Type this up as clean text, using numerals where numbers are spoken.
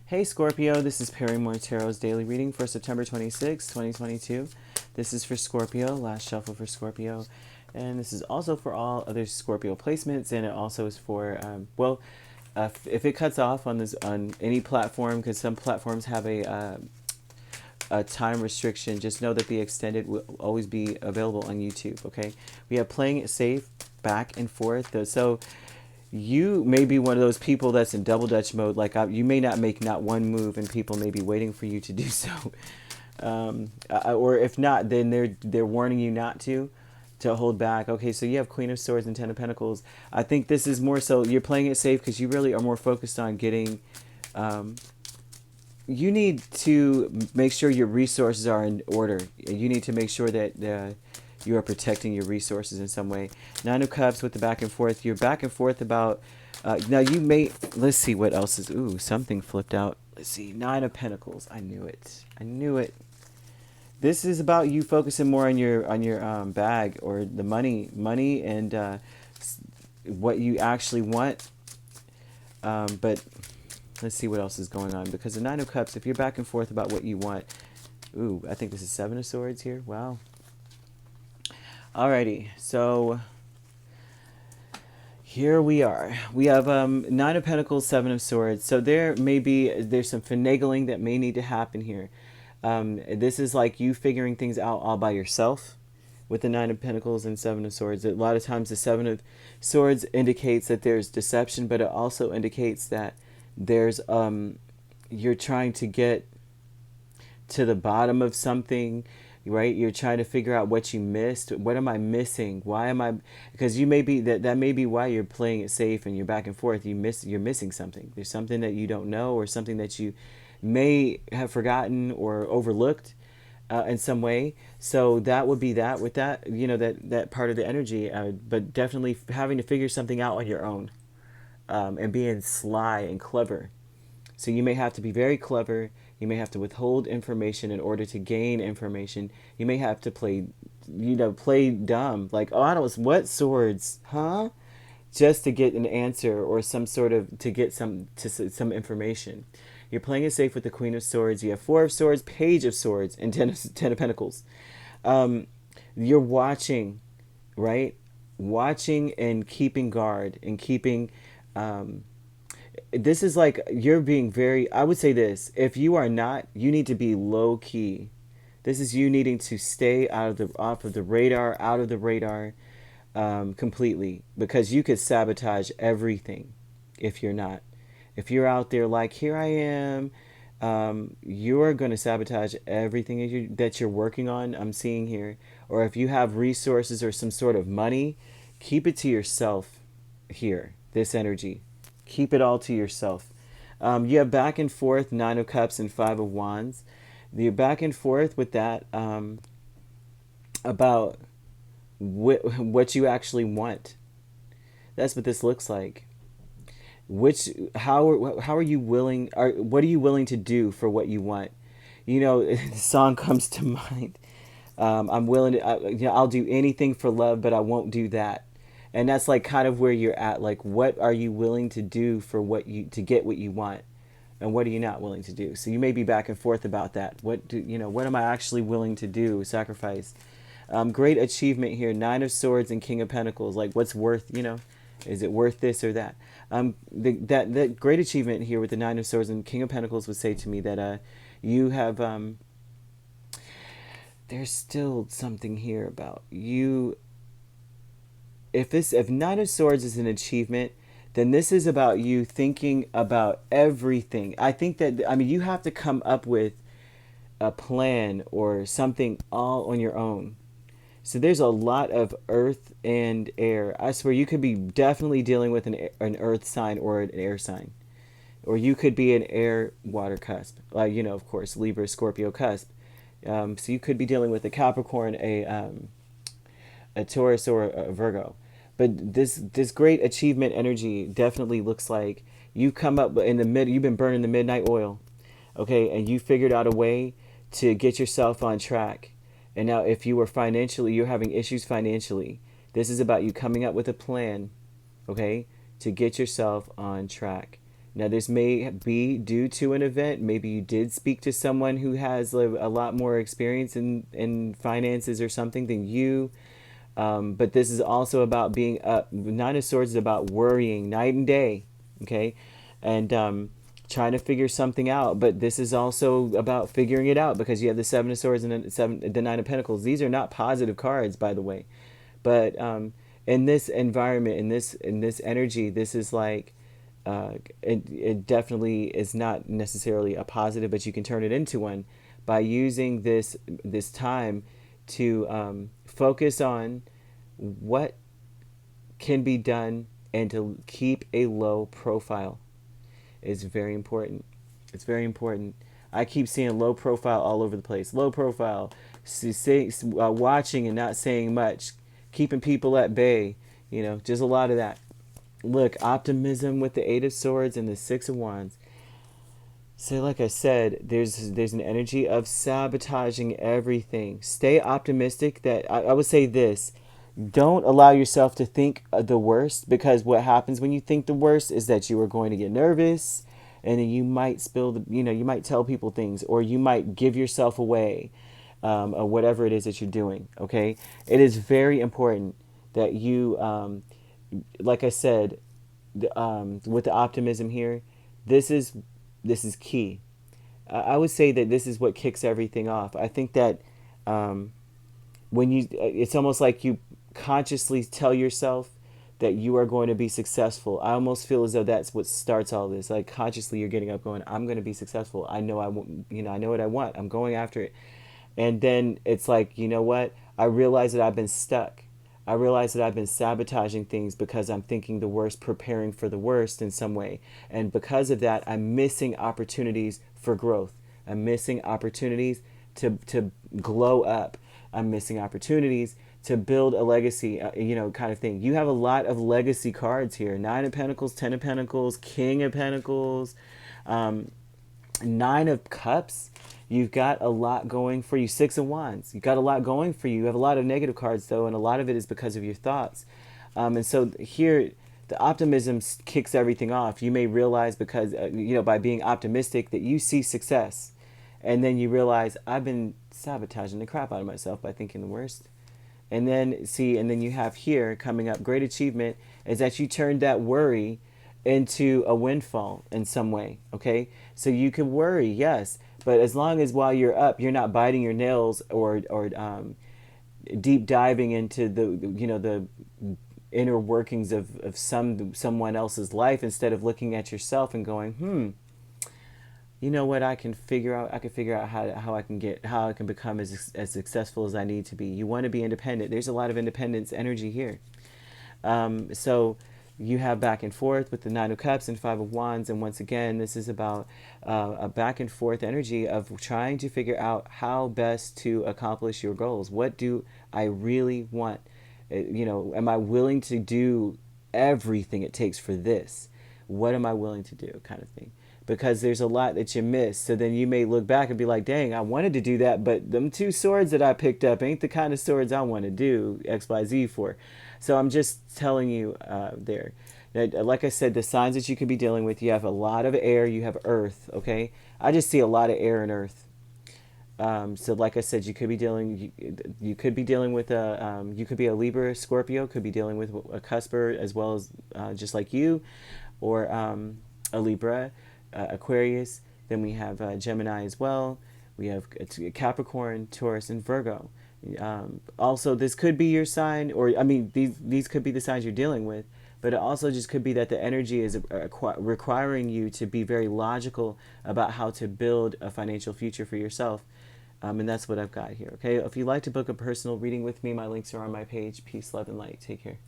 Hey Scorpio, this is Perrymore Tarot's daily reading for September 26, 2022. This is for Scorpio, last shuffle for Scorpio. And this is also for all other Scorpio placements, and it also is for, if it cuts off on this on any platform, because some platforms have a time restriction, just know that the extended will always be available on YouTube, okay? We have playing it safe, back and forth. So you may be one of those people that's in double dutch mode. Like you may not make not one move, and people may be waiting for you to do so. Or if not, then they're warning you not to hold back. Okay, so you have Queen of Swords and Ten of Pentacles. I think this is more so you're playing it safe because you really are more focused on getting. You need to make sure your resources are in order. You need to make sure that you are protecting your resources in some way. Nine of Cups with the back and forth. You're back and forth about... now you may... Let's see what else is... Ooh, something flipped out. Let's see. Nine of Pentacles. I knew it. I knew it. This is about you focusing more on your bag or the money and what you actually want. But let's see what else is going on. Because the Nine of Cups, if you're back and forth about what you want... Ooh, I think this is Seven of Swords here. Wow. Alrighty, so here we are. We have Nine of Pentacles, Seven of Swords. So there's some finagling that may need to happen here. This is like you figuring things out all by yourself with the Nine of Pentacles and Seven of Swords. A lot of times the Seven of Swords indicates that there's deception, but it also indicates that there's you're trying to get to the bottom of something. Right, you're trying to figure out what you missed. What am I missing? Why am I? Because you may be that may be why you're playing it safe and you're back and forth. You're missing something. There's something that you don't know, or something that you may have forgotten or overlooked in some way. So that would be that with that, that part of the energy. But definitely having to figure something out on your own, and being sly and clever. So you may have to be very clever. You may have to withhold information in order to gain information. You may have to play dumb. Like, oh, I don't, what swords, huh? Just to get an answer or to get some information. You're playing it safe with the Queen of Swords. You have Four of Swords, Page of Swords, and Ten of Pentacles. You're watching, right? Watching and keeping guard and keeping... this is like you're being very... I would say this: if you are not, you need to be low key. This is you needing to stay off of the radar completely, because you could sabotage everything if you're not. If you're out there like, here I am, you're going to sabotage everything that you're working on. I'm seeing here. Or if you have resources or some sort of money, keep it to yourself here. This energy. Keep it all to yourself. You have back and forth, Nine of Cups and Five of Wands. You're back and forth with that about what you actually want. That's what this looks like. How are you willing? What are you willing to do for what you want? The song comes to mind. I'm willing to. I'll do anything for love, but I won't do that. And that's like kind of where you're at. Like, what are you willing to do for to get what you want, and what are you not willing to do? So you may be back and forth about that. What am I actually willing to do? Sacrifice. Great achievement here. Nine of Swords and King of Pentacles. Like, what's worth? Is it worth this or that? That great achievement here with the Nine of Swords and King of Pentacles would say to me that you have. There's still something here about you. If Nine of Swords is an achievement, then this is about you thinking about everything. I think that, you have to come up with a plan or something all on your own. So there's a lot of earth and air. I swear you could be definitely dealing with an earth sign or an air sign. Or you could be an air water cusp. Of course, Libra, Scorpio cusp. So you could be dealing with a Capricorn, a Taurus, or a Virgo. But this great achievement energy definitely looks like you come up in the you've been burning the midnight oil, okay, and you figured out a way to get yourself on track. And now if you're having issues financially, this is about you coming up with a plan, okay, to get yourself on track. Now, this may be due to an event. Maybe you did speak to someone who has a lot more experience in finances or something than you. But this is also about being up. Nine of Swords is about worrying night and day, okay, and trying to figure something out. But this is also about figuring it out because you have the Seven of Swords and the Nine of Pentacles. These are not positive cards, by the way. But in this environment, in this energy, this is like it definitely is not necessarily a positive, but you can turn it into one by using this time to focus on what can be done and to keep a low profile is very important. It's very important. I keep seeing low profile all over the place. Low profile, watching and not saying much, keeping people at bay. Just a lot of that. Look, optimism with the Eight of Swords and the Six of Wands. So, like I said, there's an energy of sabotaging everything. Stay optimistic. That I would say this: don't allow yourself to think the worst, because what happens when you think the worst is that you are going to get nervous, and then you might you might tell people things, or you might give yourself away, or whatever it is that you're doing. Okay, it is very important that you, like I said, with the optimism here, this is key. I would say that this is what kicks everything off. I think that when it's almost like you consciously tell yourself that you are going to be successful. I almost feel as though that's what starts all this. Like consciously, you're getting up, going, "I'm going to be successful. I know I know what I want. I'm going after it." And then it's like, you know what? I realize that I've been stuck. I realize that I've been sabotaging things because I'm thinking the worst, preparing for the worst in some way. And because of that, I'm missing opportunities for growth. I'm missing opportunities to glow up. I'm missing opportunities to build a legacy, kind of thing. You have a lot of legacy cards here. Nine of Pentacles, Ten of Pentacles, King of Pentacles, Nine of Cups. You've got a lot going for you. Six of Wands. You've got a lot going for you. You have a lot of negative cards, though, and a lot of it is because of your thoughts. And so here, the optimism kicks everything off. You may realize because, by being optimistic that you see success. And then you realize, I've been sabotaging the crap out of myself by thinking the worst. And then you have here coming up, great achievement is that you turned that worry into a windfall in some way. Okay, so you can worry, yes, but as long as while you're up, you're not biting your nails or deep diving into the inner workings of someone else's life, instead of looking at yourself and going, you know what, I can figure out how I can become as successful as I need to be. You want to be independent. There's a lot of independence energy here. So you have back and forth with the Nine of Cups and Five of Wands, and once again, this is about a back and forth energy of trying to figure out how best to accomplish your goals. What do I really want? Am I willing to do everything it takes for this? What am I willing to do, kind of thing? Because there's a lot that you miss. So then you may look back and be like, dang, I wanted to do that, but them two swords that I picked up ain't the kind of swords I want to do XYZ for. So I'm just telling you there. Now, like I said, the signs that you could be dealing with, you have a lot of air, you have earth, okay? I just see a lot of air and earth. So like I said, you could be dealing with you could be a Libra, Scorpio, could be dealing with a cusper as well as just like you, or a Libra, Aquarius. Then we have Gemini as well. We have Capricorn, Taurus, and Virgo. Also, this could be your sign, or I mean, these could be the signs you're dealing with. But it also just could be that the energy is requiring you to be very logical about how to build a financial future for yourself. And that's what I've got here. Okay, if you'd like to book a personal reading with me, my links are on my page. Peace, love, and light. Take care.